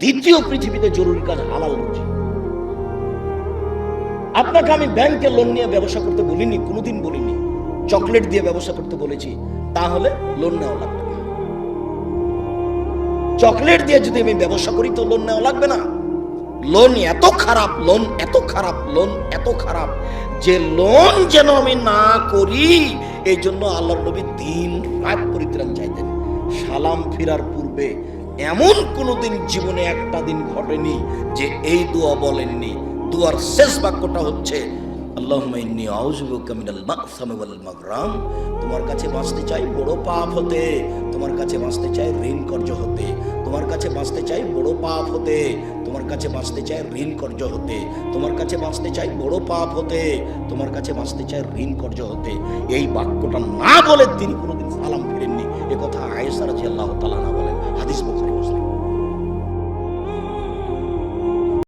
দ্বিতীয় পৃথিবীতে জরুরি কাজ হালাল রুজি। আপনাকে আমি ব্যাংকে লোন নিয়ে ব্যবসা করতে বলিনি, কোনোদিন বলিনি। চকলেট দিয়ে ব্যবসা করতে বলেছি, তাহলে লোন নেওয়া লাগবে না। চকলেট দিয়ে যদি আমি ব্যবসা করি তো লোন নেওয়া লাগবে না। লোন এত খারাপ, লোন এত খারাপ, লোন এত খারাপ যে লোন যেন আমি না করি, এই জন্য আল্লাহর নবী দিন রাত পরিত্রাণ চাইতেন। সালাম ফিরার পূর্বে এমন কোনোদিন জীবনে একটা দিন ঘটেনি যে এই দোয়া বলেননি। দোয়ার শেষ বাক্যটা হচ্ছে আল্লাহুম্মা ইন্নী আউযু বিকা মিনাল মা'সামি ওয়াল মাগরাম। তোমার কাছে বাঁচতে চাই বড় পাপ হতে, তোমার কাছে বাঁচতে চাই ঋণ কর্জ হতে, তোমার কাছে বাঁচতে চাই বড় পাপ হতে, তোমার কাছে বাঁচতে চাই ঋণ কর্জ হতে, তোমার কাছে বাঁচতে চাই বড় পাপ হতে, তোমার কাছে বাঁচতে চাই ঋণ কর্জ হতে। এই বাক্যটা না বলে তিনি কোনোদিন সালাম ফিরেননি। এ কথা আয়েশা রাদিয়াল্লাহু তাআলা আনহা বলেন, হাদিস বুখারী মুসলিম।